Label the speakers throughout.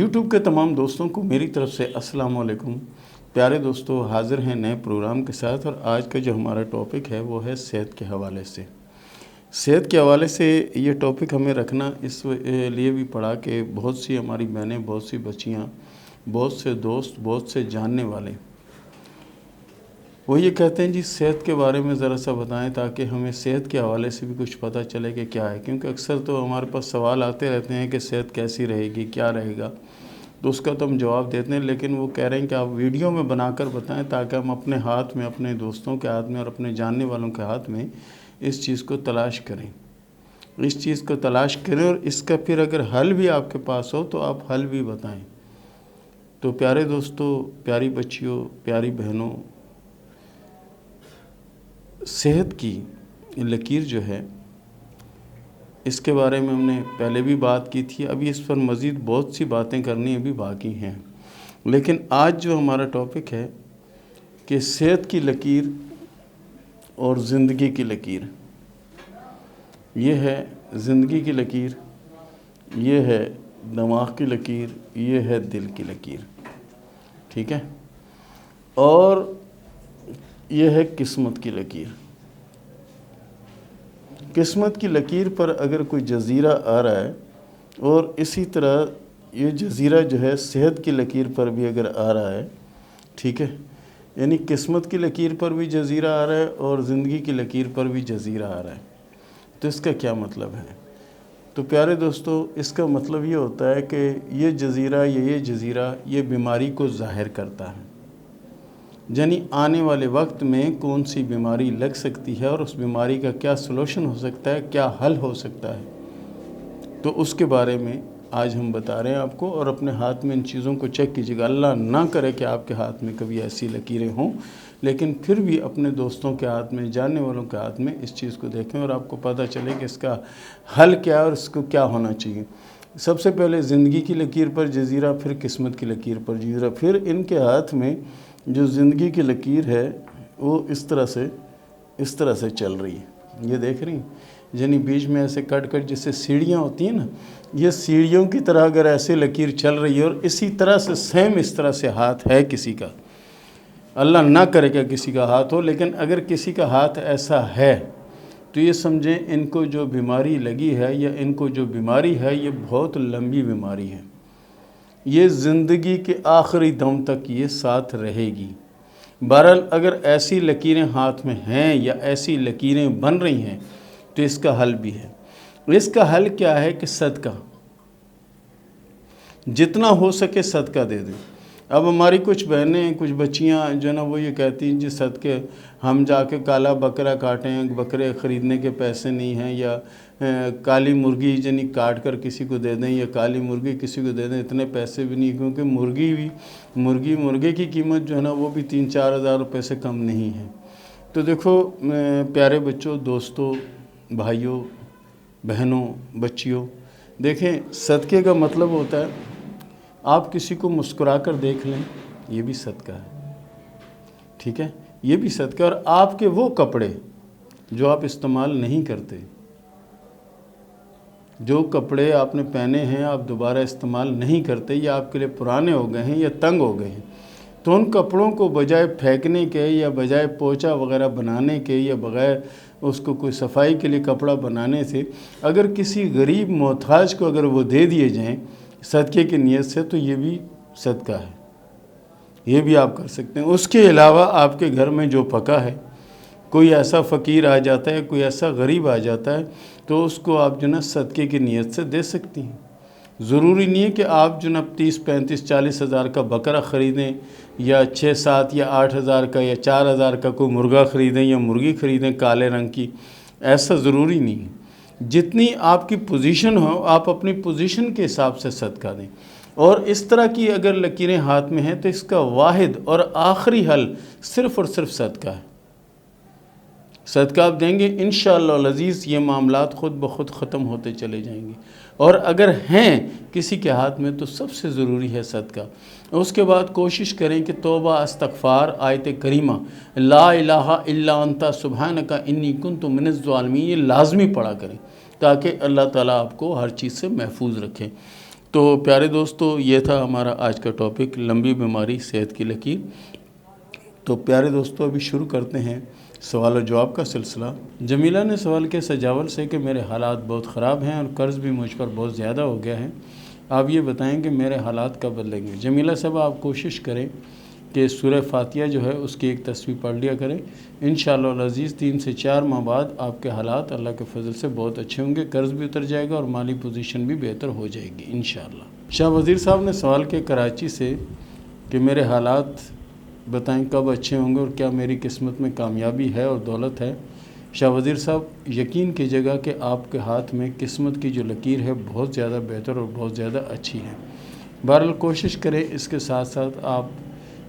Speaker 1: YouTube کے تمام دوستوں کو میری طرف سے السلام علیکم۔ پیارے دوستو، حاضر ہیں نئے پروگرام کے ساتھ، اور آج کا جو ہمارا ٹاپک ہے وہ ہے صحت کے حوالے سے۔ صحت کے حوالے سے یہ ٹاپک ہمیں رکھنا اس لیے بھی پڑا کہ بہت سی ہماری بہنیں، بہت سی بچیاں، بہت سے دوست، بہت سے جاننے والے وہ یہ کہتے ہیں جی صحت کے بارے میں ذرا سا بتائیں تاکہ ہمیں صحت کے حوالے سے بھی کچھ پتہ چلے کہ کیا ہے، کیونکہ اکثر تو ہمارے پاس سوال آتے رہتے ہیں کہ صحت کیسی رہے گی، کیا رہے گا، تو اس کا تو ہم جواب دیتے ہیں، لیکن وہ کہہ رہے ہیں کہ آپ ویڈیو میں بنا کر بتائیں تاکہ ہم اپنے ہاتھ میں، اپنے دوستوں کے ہاتھ میں اور اپنے جاننے والوں کے ہاتھ میں اس چیز کو تلاش کریں، اور اس کا پھر اگر حل بھی آپ کے پاس ہو تو آپ حل بھی بتائیں۔ تو پیارے دوستو، پیاری بچیوں، پیاری بہنوں، صحت کی لکیر جو ہے اس کے بارے میں ہم نے پہلے بھی بات کی تھی، ابھی اس پر مزید بہت سی باتیں کرنی ابھی باقی ہیں، لیکن آج جو ہمارا ٹاپک ہے کہ صحت کی لکیر اور زندگی کی لکیر، یہ ہے زندگی کی لکیر، یہ ہے دماغ کی لکیر، یہ ہے دل کی لکیر، ٹھیک ہے، اور یہ ہے قسمت کی لکیر۔ قسمت کی لکیر پر اگر کوئی جزیرہ آ رہا ہے، اور اسی طرح یہ جزیرہ جو ہے صحت کی لکیر پر بھی اگر آ رہا ہے، ٹھیک ہے، یعنی قسمت کی لکیر پر بھی جزیرہ آ رہا ہے اور زندگی کی لکیر پر بھی جزیرہ آ رہا ہے، تو اس کا کیا مطلب ہے؟ تو پیارے دوستو، اس کا مطلب یہ ہوتا ہے کہ یہ جزیرہ یہ جزیرہ یہ بیماری کو ظاہر کرتا ہے، یعنی آنے والے وقت میں کون سی بیماری لگ سکتی ہے اور اس بیماری کا کیا سلوشن ہو سکتا ہے، کیا حل ہو سکتا ہے، تو اس کے بارے میں آج ہم بتا رہے ہیں آپ کو، اور اپنے ہاتھ میں ان چیزوں کو چیک کیجیے گا۔ اللہ نہ کرے کہ آپ کے ہاتھ میں کبھی ایسی لکیریں ہوں، لیکن پھر بھی اپنے دوستوں کے ہاتھ میں، جاننے والوں کے ہاتھ میں اس چیز کو دیکھیں اور آپ کو پتہ چلے کہ اس کا حل کیا ہے اور اس کو کیا ہونا چاہیے۔ سب سے پہلے زندگی کی لکیر پر جزیرہ، پھر قسمت کی لکیر پر جزیرہ، پھر ان کے ہاتھ میں جو زندگی کی لکیر ہے وہ اس طرح سے چل رہی ہے، یہ دیکھ رہی ہیں، یعنی بیچ میں ایسے کٹ جیسے سیڑھیاں ہوتی ہیں نا، یہ سیڑھیوں کی طرح اگر ایسے لکیر چل رہی ہے، اور اسی طرح سے سیم اس طرح سے ہاتھ ہے کسی کا، اللہ نہ کرے کہ کسی کا ہاتھ ہو، لیکن اگر کسی کا ہاتھ ایسا ہے تو یہ سمجھیں ان کو جو بیماری لگی ہے یا ان کو جو بیماری ہے یہ بہت لمبی بیماری ہے، یہ زندگی کے آخری دم تک یہ ساتھ رہے گی۔ بہرحال اگر ایسی لکیریں ہاتھ میں ہیں یا ایسی لکیریں بن رہی ہیں تو اس کا حل بھی ہے۔ اس کا حل کیا ہے کہ صدقہ، جتنا ہو سکے صدقہ دے دیں۔ اب ہماری کچھ بہنیں، کچھ بچیاں جو نا وہ یہ کہتی ہیں جی صدقے ہم جا کے کالا بکرا کاٹیں، بکرے خریدنے کے پیسے نہیں ہیں، یا کالی مرغی یعنی کاٹ کر کسی کو دے دیں، یا کالی مرغی کسی کو دے دیں، اتنے پیسے بھی نہیں، کیونکہ مرغے کی قیمت جو ہے نا وہ بھی 3-4 ہزار روپے سے کم نہیں ہے۔ تو دیکھو پیارے بچوں، دوستوں، بھائیوں، بہنوں، بچیوں، دیکھیں صدقے کا مطلب ہوتا ہے آپ کسی کو مسکرا کر دیکھ لیں، یہ بھی صدقہ ہے، ٹھیک ہے، یہ بھی صدقہ۔ اور آپ کے وہ کپڑے جو آپ استعمال نہیں کرتے، جو کپڑے آپ نے پہنے ہیں آپ دوبارہ استعمال نہیں کرتے، یا آپ کے لیے پرانے ہو گئے ہیں یا تنگ ہو گئے ہیں، تو ان کپڑوں کو بجائے پھینکنے کے یا بجائے پوچا وغیرہ بنانے کے یا بغیر اس کو کوئی صفائی کے لیے کپڑا بنانے سے اگر کسی غریب محتاج کو اگر وہ دے دیے جائیں صدقے کی نیت سے، تو یہ بھی صدقہ ہے، یہ بھی آپ کر سکتے ہیں۔ اس کے علاوہ آپ کے گھر میں جو پکا ہے، کوئی ایسا فقیر آ جاتا ہے، کوئی ایسا غریب آ جاتا ہے، تو اس کو آپ جو نا صدقے کی نیت سے دے سکتی ہیں۔ ضروری نہیں ہے کہ آپ جو نا 30-35-40 ہزار کا بکرا خریدیں، یا 6-7 یا 8 ہزار کا یا 4 ہزار کا کوئی مرغا خریدیں یا مرغی خریدیں کالے رنگ کی، ایسا ضروری نہیں ہے۔ جتنی آپ کی پوزیشن ہو آپ اپنی پوزیشن کے حساب سے صدقہ دیں، اور اس طرح کی اگر لکیریں ہاتھ میں ہیں تو اس کا واحد اور آخری حل صرف اور صرف صدقہ ہے۔ صدقہ آپ دیں گے انشاءاللہ العزیز یہ معاملات خود بخود ختم ہوتے چلے جائیں گے، اور اگر ہیں کسی کے ہاتھ میں تو سب سے ضروری ہے صدقہ۔ اس کے بعد کوشش کریں کہ توبہ، استغفار، آیت کریمہ لا الہ الا انت سبحانک انی کنت من الظالمین یہ لازمی پڑھا کریں، تاکہ اللہ تعالیٰ آپ کو ہر چیز سے محفوظ رکھے۔ تو پیارے دوستو، یہ تھا ہمارا آج کا ٹاپک، لمبی بیماری صحت کی لکیر۔ تو پیارے دوستو، ابھی شروع کرتے ہیں سوال و جواب کا سلسلہ۔ جمیلہ نے سوال کیا سجاول سے کہ میرے حالات بہت خراب ہیں اور قرض بھی مجھ پر بہت زیادہ ہو گیا ہے، آپ یہ بتائیں کہ میرے حالات کب بدلیں گے۔ جمیلہ صاحب، آپ کوشش کریں کہ سورہ فاتحہ جو ہے اس کی ایک تصویر پڑھ لیا کریں۔ انشاءاللہ العزیز 3 سے 4 ماہ بعد آپ کے حالات اللہ کے فضل سے بہت اچھے ہوں گے، قرض بھی اتر جائے گا اور مالی پوزیشن بھی بہتر ہو جائے گی انشاءاللہ۔ شاہ وزیر صاحب نے سوال کیا کراچی سے کہ میرے حالات بتائیں کب اچھے ہوں گے اور کیا میری قسمت میں کامیابی ہے اور دولت ہے۔ شاہ وزیر صاحب، یقین کیجیے گا کہ آپ کے ہاتھ میں قسمت کی جو لکیر ہے بہت زیادہ بہتر اور بہت زیادہ اچھی ہے۔ بہرحال کوشش کریں، اس کے ساتھ ساتھ آپ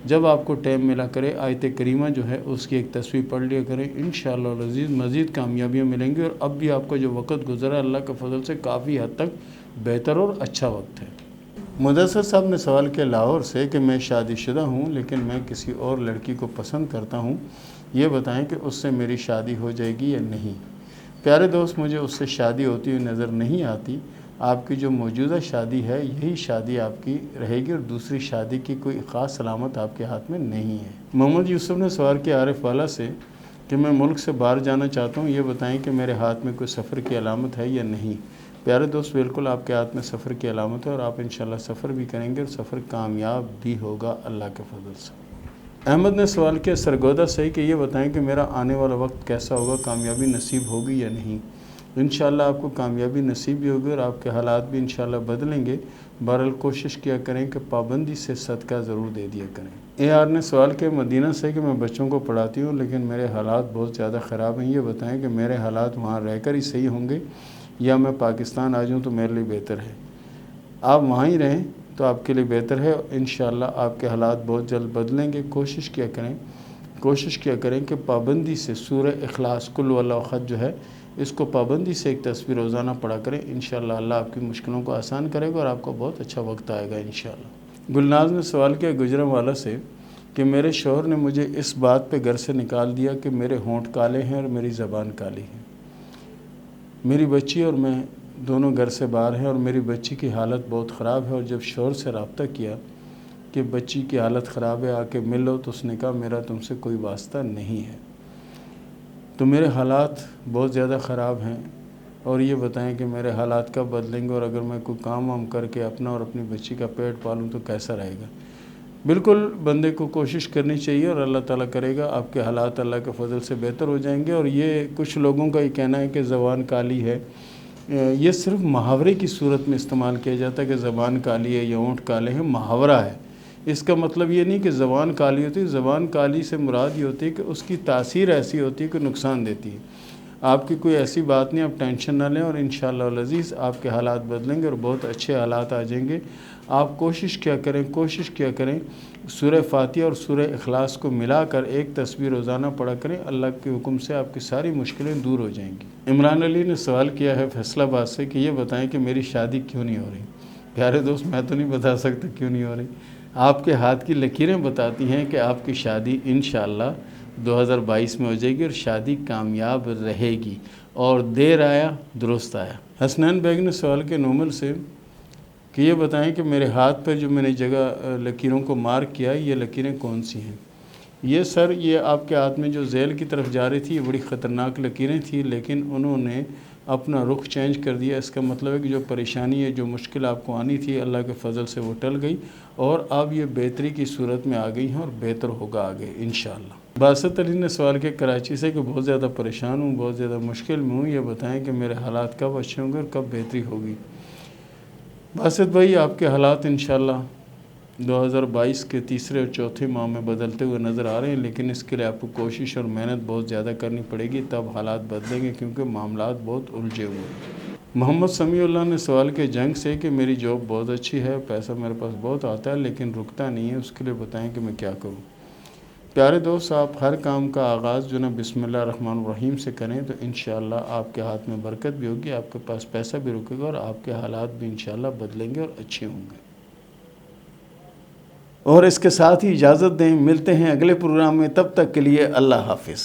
Speaker 1: جب آپ کو ٹائم ملا کرے آیت کریمہ جو ہے اس کی ایک تصویر پڑھ لیا کریں، انشاءاللہ العزیز مزید کامیابیاں ملیں گی، اور اب بھی آپ کا جو وقت گزرا اللہ کے فضل سے کافی حد تک بہتر اور اچھا وقت ہے۔ مدثر صاحب نے سوال کیا لاہور سے کہ میں شادی شدہ ہوں لیکن میں کسی اور لڑکی کو پسند کرتا ہوں، یہ بتائیں کہ اس سے میری شادی ہو جائے گی یا نہیں۔ پیارے دوست، مجھے اس سے شادی ہوتی ہوئی نظر نہیں آتی۔ آپ کی جو موجودہ شادی ہے یہی شادی آپ کی رہے گی اور دوسری شادی کی کوئی خاص علامت آپ کے ہاتھ میں نہیں ہے۔ محمد یوسف نے سوال کیا عارف والا سے کہ میں ملک سے باہر جانا چاہتا ہوں، یہ بتائیں کہ میرے ہاتھ میں کوئی سفر کی علامت ہے یا نہیں۔ پیارے دوست، بالکل آپ کے ہاتھ میں سفر کی علامت ہے اور آپ انشاءاللہ سفر بھی کریں گے اور سفر کامیاب بھی ہوگا اللہ کے فضل سے۔ احمد نے سوال کیا سرگودا سے کہ یہ بتائیں کہ میرا آنے والا وقت کیسا ہوگا، کامیابی نصیب ہوگی یا نہیں۔ انشاءاللہ آپ کو کامیابی نصیب بھی ہوگی اور آپ کے حالات بھی انشاءاللہ بدلیں گے۔ بہرحال کوشش کیا کریں کہ پابندی سے صدقہ ضرور دے دیا کریں۔ اے آر نے سوال کیا مدینہ سے کہ میں بچوں کو پڑھاتی ہوں لیکن میرے حالات بہت زیادہ خراب ہیں، یہ بتائیں کہ میرے حالات وہاں رہ کر ہی صحیح ہوں گے یا میں پاکستان آ جاؤں تو میرے لیے بہتر ہے۔ آپ وہاں ہی رہیں تو آپ کے لیے بہتر ہے، انشاءاللہ آپ کے حالات بہت جلد بدلیں گے۔ کوشش کیا کریں کہ پابندی سے سورہ اخلاص قل واللہ احد جو ہے اس کو پابندی سے ایک تصویر روزانہ پڑھا کریں، انشاءاللہ اللہ آپ کی مشکلوں کو آسان کرے گا اور آپ کو بہت اچھا وقت آئے گا انشاءاللہ۔ گلناز نے سوال کیا گجرانوالہ سے کہ میرے شوہر نے مجھے اس بات پہ گھر سے نکال دیا کہ میرے ہونٹ کالے ہیں اور میری زبان کالی ہے۔ میری بچی اور میں دونوں گھر سے باہر ہیں اور میری بچی کی حالت بہت خراب ہے، اور جب شوہر سے رابطہ کیا کہ بچی کی حالت خراب ہے آ کے مل لو تو اس نے کہا میرا تم سے کوئی واسطہ نہیں ہے۔ تو میرے حالات بہت زیادہ خراب ہیں اور یہ بتائیں کہ میرے حالات کب بدلیں گے اور اگر میں کوئی کام وام کر کے اپنا اور اپنی بچی کا پیٹ پالوں تو کیسا رہے گا۔ بالکل بندے کو کوشش کرنی چاہیے اور اللہ تعالیٰ کرے گا، آپ کے حالات اللہ کے فضل سے بہتر ہو جائیں گے۔ اور یہ کچھ لوگوں کا یہ کہنا ہے کہ زبان کالی ہے، یہ صرف محاورے کی صورت میں استعمال کیا جاتا ہے کہ زبان کالی ہے یا اونٹ کالے ہیں، محاورہ ہے۔ اس کا مطلب یہ نہیں کہ زبان کالی ہوتی ہے، زبان کالی سے مراد یہ ہوتی ہے کہ اس کی تاثیر ایسی ہوتی ہے کہ نقصان دیتی ہے۔ آپ کی کوئی ایسی بات نہیں، آپ ٹینشن نہ لیں اور انشاءاللہ العزیز آپ کے حالات بدلیں گے اور بہت اچھے حالات آ جائیں گے۔ آپ کوشش کیا کریں سورہ فاتحہ اور سورہ اخلاص کو ملا کر ایک تصویر روزانہ پڑھا کریں، اللہ کے حکم سے آپ کی ساری مشکلیں دور ہو جائیں گی۔ عمران علی نے سوال کیا ہے فیصل آباد سے کہ یہ بتائیں کہ میری شادی کیوں نہیں ہو رہی۔ پیارے دوست، میں تو نہیں بتا سکتا کیوں نہیں ہو رہی، آپ کے ہاتھ کی لکیریں بتاتی ہیں کہ آپ کی شادی انشاءاللہ 2022 میں ہو جائے گی اور شادی کامیاب رہے گی، اور دیر آیا درست آیا۔ حسنین بیگ نے سوال کیا نومل سے کہ یہ بتائیں کہ میرے ہاتھ پر جو میں نے جگہ لکیروں کو مارک کیا یہ لکیریں کون سی ہیں۔ یہ سر، یہ آپ کے ہاتھ میں جو ذیل کی طرف جا رہی تھی یہ بڑی خطرناک لکیریں تھیں، لیکن انہوں نے اپنا رخ چینج کر دیا۔ اس کا مطلب ہے کہ جو پریشانی ہے، جو مشکل آپ کو آنی تھی، اللہ کے فضل سے وہ ٹل گئی اور اب یہ بہتری کی صورت میں آ گئی ہیں اور بہتر ہوگا آگے انشاءاللہ۔ باسط علی نے سوال کیا کراچی سے کہ بہت زیادہ پریشان ہوں، بہت زیادہ مشکل میں ہوں، یہ بتائیں کہ میرے حالات کب اچھے ہوں گے اور کب بہتری ہوگی۔ باسط بھائی، آپ کے حالات انشاءاللہ 2022 کے تیسرے اور چوتھے ماہ میں بدلتے ہوئے نظر آ رہے ہیں، لیکن اس کے لیے آپ کو کوشش اور محنت بہت زیادہ کرنی پڑے گی، تب حالات بدلیں گے کیونکہ معاملات بہت الجھے ہوئے ہیں۔ محمد سمیع اللہ نے سوال کیا جنگ سے کہ میری جاب بہت اچھی ہے، پیسہ میرے پاس بہت آتا ہے لیکن رکتا نہیں ہے، اس کے لیے بتائیں کہ میں کیا کروں۔ پیارے دوست، آپ ہر کام کا آغاز جو نا بسم اللہ الرحمن الرحیم سے کریں تو انشاءاللہ آپ کے ہاتھ میں برکت بھی ہوگی، آپ کے پاس پیسہ بھی رکے گا اور آپ کے حالات بھی انشاءاللہ بدلیں گے اور اچھے ہوں گے۔ اور اس کے ساتھ ہی اجازت دیں، ملتے ہیں اگلے پروگرام میں، تب تک کے لیے اللہ حافظ۔